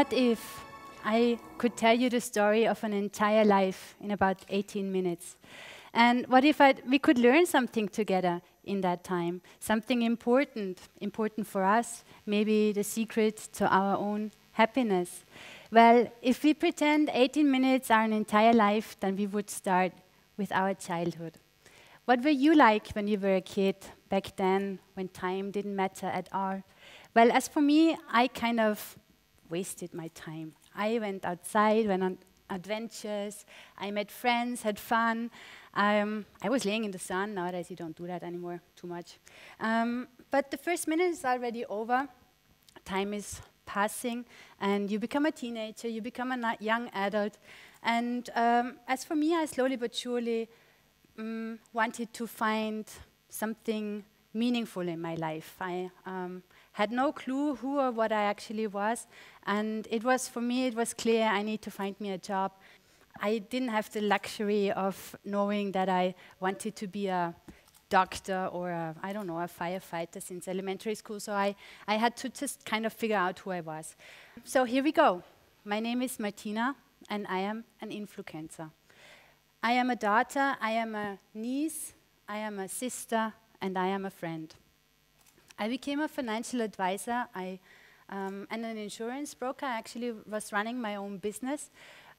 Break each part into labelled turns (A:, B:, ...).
A: What if I could tell you the story of an entire life in about 18 minutes? And what if we could learn something together in that time? Something important for us, maybe the secret to our own happiness. Well, if we pretend 18 minutes are an entire life, then we would start with our childhood. What were you like when you were a kid back then, when time didn't matter at all? Well, as for me, I kind of wasted my time. I went outside, went on adventures, I met friends, had fun. I was laying in the sun. Nowadays you don't do that anymore too much. But the first minute is already over. Time is passing, and you become a teenager, you become a young adult. And as for me, I slowly but surely wanted to find something meaningful in my life. I had no clue who or what I actually was, and for me, it was clear I need to find me a job. I didn't have the luxury of knowing that I wanted to be a doctor or a firefighter since elementary school, so I had to just kind of figure out who I was. So here we go. My name is Martina, and I am an Influcancer. I am a daughter, I am a niece, I am a sister, and I am a friend. I became a financial advisor and an insurance broker. I actually was running my own business.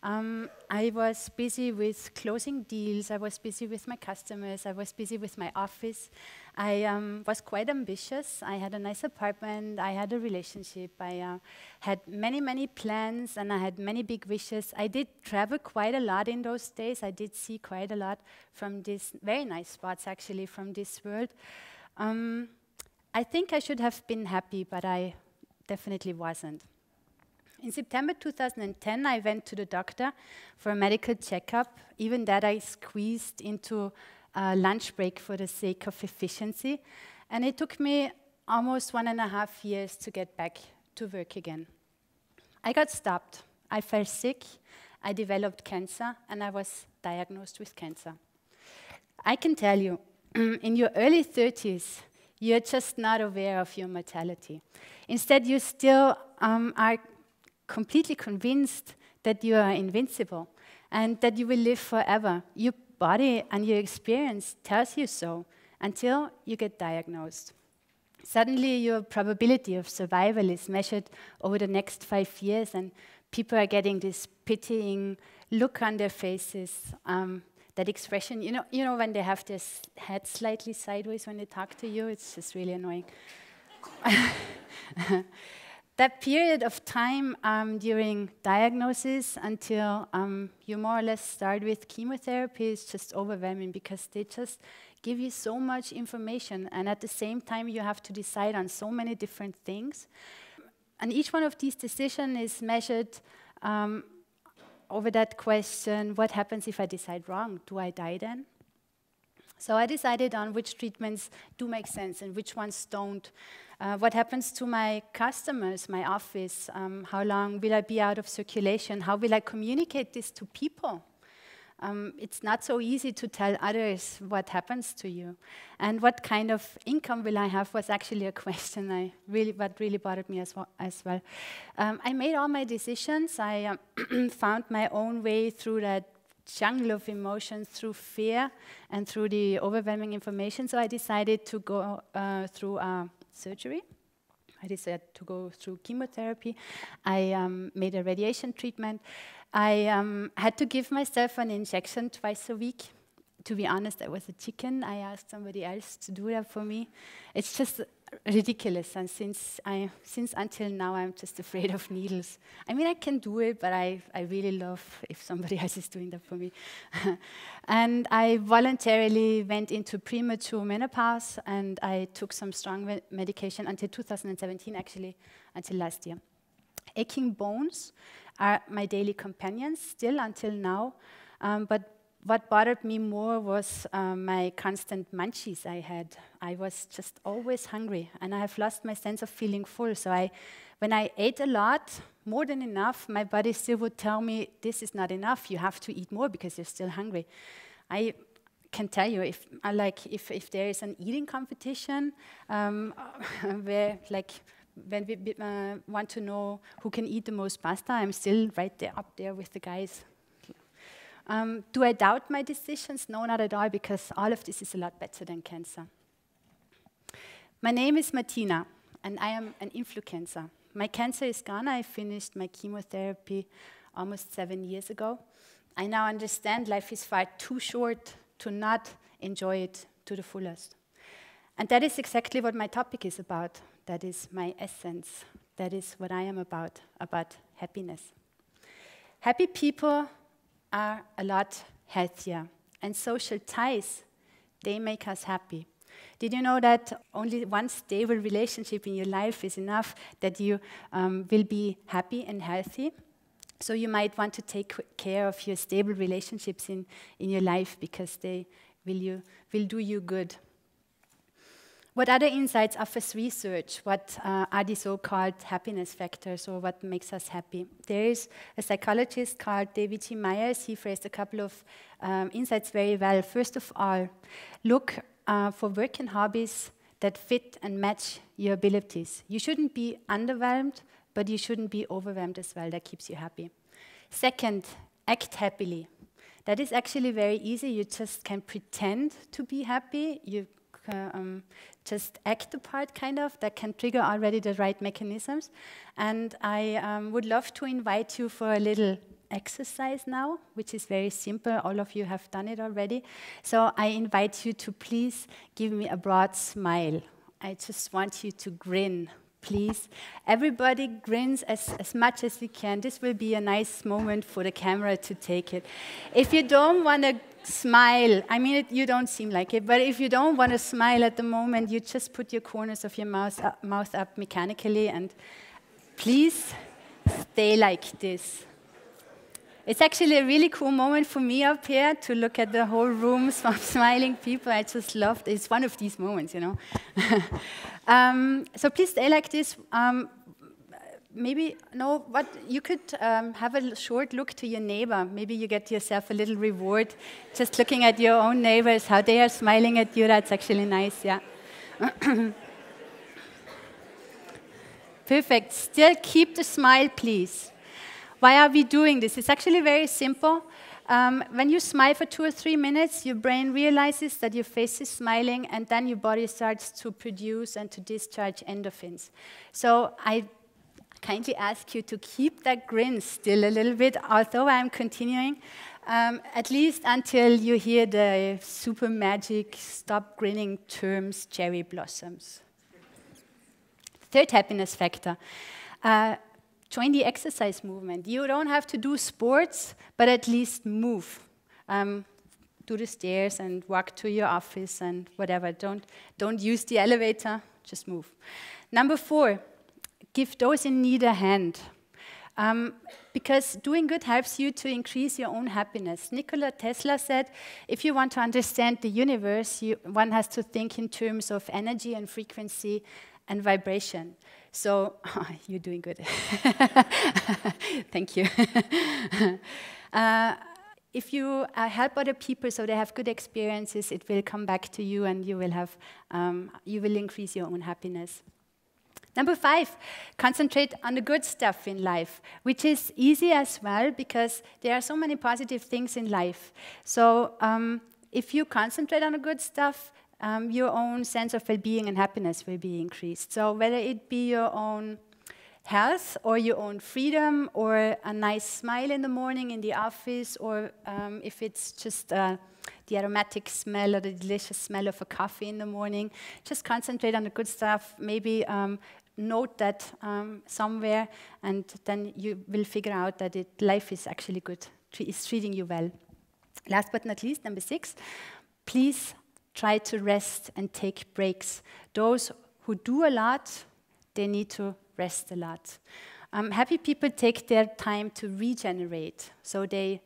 A: I was busy with closing deals, I was busy with my customers, I was busy with my office. I was quite ambitious. I had a nice apartment, I had a relationship, I had many plans, and I had many big wishes. I did travel quite a lot in those days. I did see quite a lot from these very nice spots, actually, from this world. I think I should have been happy, but I definitely wasn't. In September 2010, I went to the doctor for a medical checkup. Even that I squeezed into a lunch break for the sake of efficiency. And it took me almost 1.5 years to get back to work again. I got stopped. I fell sick, I developed cancer, and I was diagnosed with cancer. I can tell you, in your early 30s, you're just not aware of your mortality. Instead, you still are completely convinced that you are invincible and that you will live forever. Your body and your experience tells you so until you get diagnosed. Suddenly, your probability of survival is measured over the next 5 years, and people are getting this pitying look on their faces, that expression, you know when they have their head slightly sideways when they talk to you, it's just really annoying. That period of time during diagnosis until you more or less start with chemotherapy is just overwhelming, because they just give you so much information, and at the same time you have to decide on so many different things. And each one of these decisions is measured over that question, what happens if I decide wrong? Do I die then? So I decided on which treatments do make sense and which ones don't. What happens to my customers, my office? How long will I be out of circulation? How will I communicate this to people? It's not so easy to tell others what happens to you. And what kind of income will I have was actually a question what really bothered me as well. I made all my decisions. I found my own way through that jungle of emotions, through fear and through the overwhelming information. So I decided to go through surgery. I decided to go through chemotherapy. I made a radiation treatment. I had to give myself an injection twice a week. To be honest, I was a chicken. I asked somebody else to do that for me. It's just ridiculous, and since until now, I'm just afraid of needles. I mean, I can do it, but I really love if somebody else is doing that for me. And I voluntarily went into premature menopause, and I took some strong medication until 2017, actually, until last year. Aching bones are my daily companions still until now, but what bothered me more was my constant munchies I had. I was just always hungry, and I have lost my sense of feeling full. So when I ate a lot, more than enough, my body still would tell me, this is not enough, you have to eat more because you're still hungry. I can tell you, if there is an eating competition where when we want to know who can eat the most pasta, I'm still right there, up there with the guys. Do I doubt my decisions? No, not at all, because all of this is a lot better than cancer. My name is Martina, and I am an Influcancer. My cancer is gone. I finished my chemotherapy almost 7 years ago. I now understand life is far too short to not enjoy it to the fullest. And that is exactly what my topic is about. That is my essence. That is what I am about happiness. Happy people are a lot healthier. And social ties, they make us happy. Did you know that only one stable relationship in your life is enough that you will be happy and healthy? So you might want to take care of your stable relationships in your life because they will do you good. What other insights offers research? What are the so-called happiness factors, or what makes us happy? There is a psychologist called David G. Myers. He phrased a couple of insights very well. First of all, look for work and hobbies that fit and match your abilities. You shouldn't be underwhelmed, but you shouldn't be overwhelmed as well. That keeps you happy. Second, act happily. That is actually very easy. You just can pretend to be happy. You just act the part, kind of. That can trigger already the right mechanisms. And I would love to invite you for a little exercise now, which is very simple. All of you have done it already. So I invite you to please give me a broad smile. I just want you to grin, please. Everybody grins as much as you can. This will be a nice moment for the camera to take it. If you don't want to smile, I mean, you don't seem like it, but if you don't want to smile at the moment, you just put your corners of your mouth up mechanically, and please stay like this. It's actually a really cool moment for me up here to look at the whole room of smiling people. I just love it. It's one of these moments, you know. So please stay like this. Maybe, no, what you could have a short look to your neighbor. Maybe you get yourself a little reward just looking at your own neighbors, how they are smiling at you. That's actually nice, yeah. Perfect. Still keep the smile, please. Why are we doing this? It's actually very simple. When you smile for 2 or 3 minutes, your brain realizes that your face is smiling, and then your body starts to produce and to discharge endorphins. So I kindly ask you to keep that grin still a little bit, although I'm continuing, at least until you hear the super magic stop grinning terms, cherry blossoms. Third happiness factor. Join the exercise movement. You don't have to do sports, but at least move. Do the stairs and walk to your office and whatever. Don't use the elevator, just move. Number 4, give those in need a hand. Because doing good helps you to increase your own happiness. Nikola Tesla said, if you want to understand the universe, one has to think in terms of energy and frequency and vibration. So, you're doing good. Thank you. If you help other people so they have good experiences, it will come back to you, and you will increase your own happiness. Number 5, concentrate on the good stuff in life, which is easy as well because there are so many positive things in life. So if you concentrate on the good stuff, your own sense of well-being and happiness will be increased. So whether it be your own health or your own freedom or a nice smile in the morning in the office, or if it's just the aromatic smell or the delicious smell of a coffee in the morning, just concentrate on the good stuff. Maybe note that somewhere, and then you will figure out that life is actually good, is treating you well. Last but not least, number 6, please try to rest and take breaks. Those who do a lot, they need to rest a lot. Happy people take their time to regenerate. So they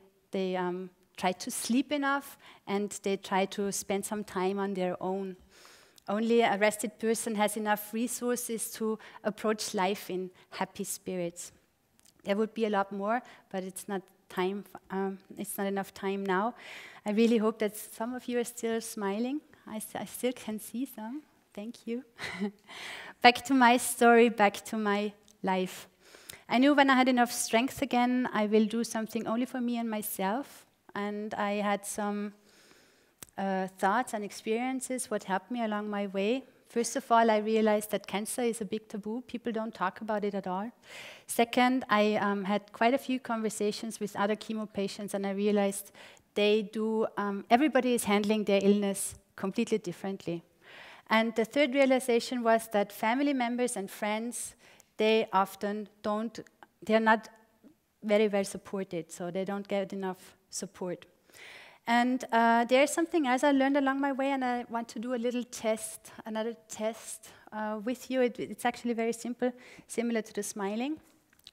A: try to sleep enough, and they try to spend some time on their own. Only a rested person has enough resources to approach life in happy spirits. There would be a lot more, but it's not time. It's not enough time now. I really hope that some of you are still smiling. I still can see some. Thank you. Back to my story, back to my life. I knew when I had enough strength again, I will do something only for me and myself. And I had some thoughts and experiences what helped me along my way. First of all, I realized that cancer is a big taboo. People don't talk about it at all. Second, I had quite a few conversations with other chemo patients, and I realized everybody is handling their illness completely differently. And the third realization was that family members and friends, they're not very well supported, so they don't get enough support. And there's something else I learned along my way, and I want to do a little test, another test with you. It's actually very simple, similar to the smiling.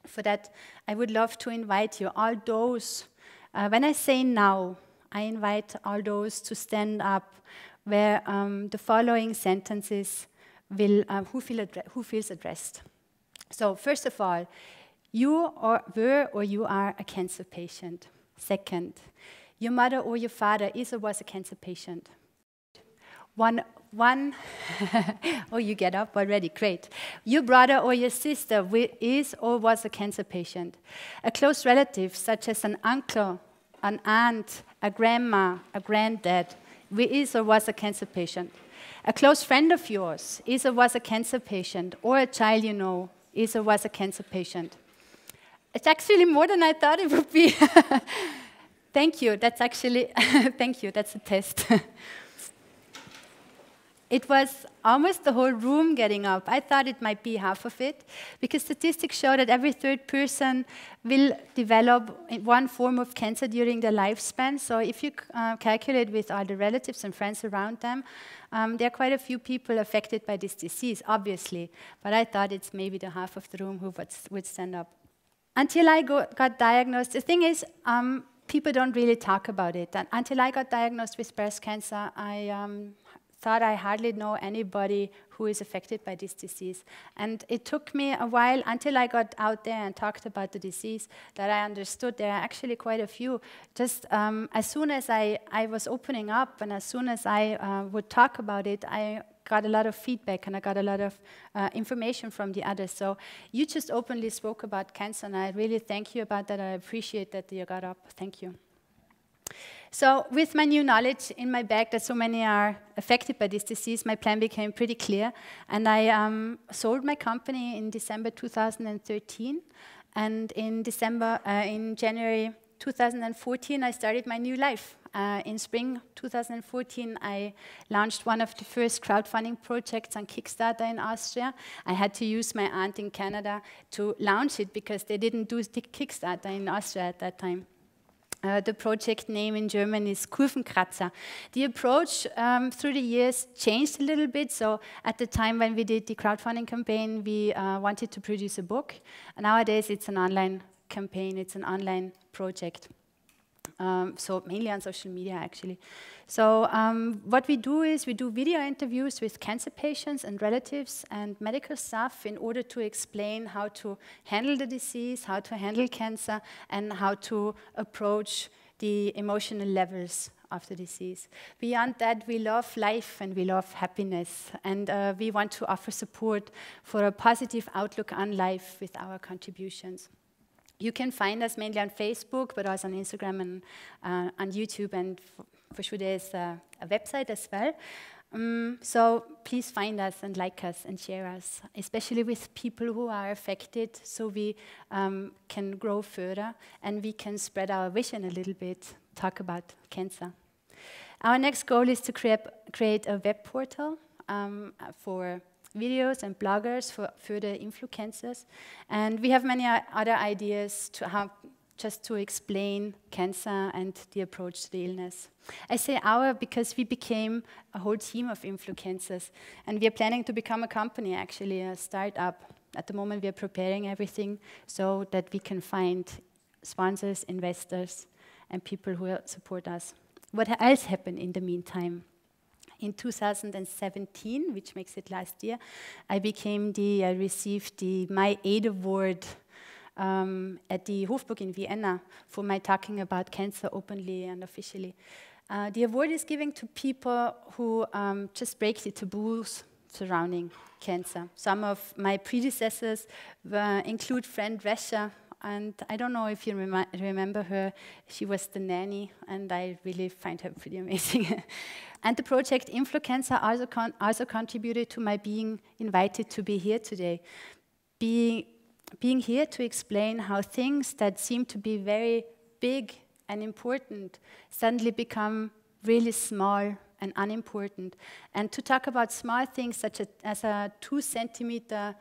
A: For that, I would love to invite you, all those, when I say now, I invite all those to stand up where the following sentences will, who feels addressed. So first of all, you were or you are a cancer patient. Second, your mother or your father is or was a cancer patient. Oh, you get up already, great. Your brother or your sister is or was a cancer patient. A close relative, such as an uncle, an aunt, a grandma, a granddad, is or was a cancer patient. A close friend of yours is or was a cancer patient, or a child you know is or was a cancer patient. It's actually more than I thought it would be. Thank you, that's actually, thank you, that's a test. It was almost the whole room getting up. I thought it might be half of it, because statistics show that every third person will develop one form of cancer during their lifespan. So if you calculate with all the relatives and friends around them, there are quite a few people affected by this disease, obviously. But I thought it's maybe the half of the room who would stand up. Until I got diagnosed, the thing is, people don't really talk about it. And until I got diagnosed with breast cancer, I thought I hardly know anybody who is affected by this disease. And it took me a while until I got out there and talked about the disease that I understood there are actually quite a few. Just as soon as I was opening up and as soon as I would talk about it, I got a lot of feedback and I got a lot of information from the others. So you just openly spoke about cancer, and I really thank you about that. I appreciate that you got up. Thank you. So with my new knowledge in my bag that so many are affected by this disease, my plan became pretty clear. And I sold my company in December 2013. And in January 2014, I started my new life. In spring 2014, I launched one of the first crowdfunding projects on Kickstarter in Austria. I had to use my aunt in Canada to launch it because they didn't do Kickstarter in Austria at that time. The project name in German is Kurvenkratzer. The approach through the years changed a little bit. So at the time when we did the crowdfunding campaign, we wanted to produce a book. And nowadays, it's an online campaign. It's an online project. So mainly on social media, actually. So what we do is we do video interviews with cancer patients and relatives and medical staff in order to explain how to handle the disease, how to handle cancer, and how to approach the emotional levels of the disease. Beyond that, we love life and we love happiness, and we want to offer support for a positive outlook on life with our contributions. You can find us mainly on Facebook, but also on Instagram and on YouTube, and for sure there's a website as well. So please find us and like us and share us, especially with people who are affected, so we can grow further and we can spread our vision a little bit, talk about cancer. Our next goal is to create a web portal for videos and bloggers for further influencers. And we have many other ideas to have just to explain cancer and the approach to the illness. I say our because we became a whole team of influencers, and we are planning to become a company, actually, a startup. At the moment, we are preparing everything so that we can find sponsors, investors, and people who will support us. What else happened in the meantime? In 2017, which makes it last year, I received the My Aid Award at the Hofburg in Vienna for my talking about cancer openly and officially. The award is given to people who just break the taboos surrounding cancer. Some of my predecessors include friend Resha, and I don't know if you remember her. She was the nanny, and I really find her pretty amazing. And the project Influcancer also contributed to my being invited to be here today. Being here to explain how things that seem to be very big and important suddenly become really small and unimportant. And to talk about small things such as a 2-centimeter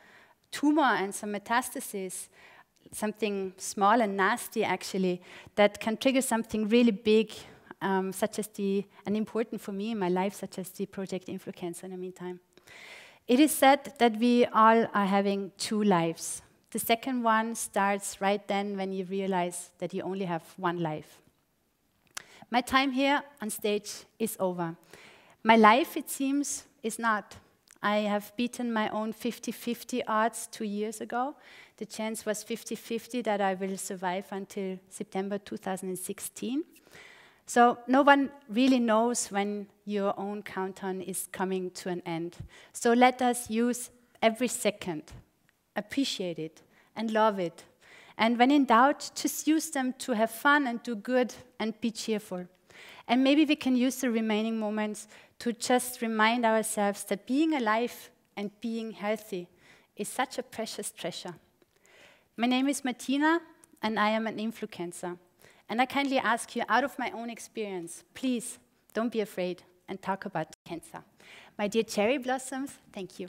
A: tumor and some metastasis, something small and nasty actually, that can trigger something really big, such as and important for me in my life, such as the project Influcancer in the meantime. It is said that we all are having 2 lives. The second one starts right then when you realize that you only have 1 life. My time here on stage is over. My life, it seems, is not. I have beaten my own 50-50 odds 2 years ago. The chance was 50-50 that I will survive until September 2016. So no one really knows when your own countdown is coming to an end. So let us use every second, appreciate it, and love it. And when in doubt, just use them to have fun and do good and be cheerful. And maybe we can use the remaining moments to just remind ourselves that being alive and being healthy is such a precious treasure. My name is Martina, and I am an Influcancer. And I kindly ask you, out of my own experience, please don't be afraid and talk about cancer. My dear cherry blossoms, thank you.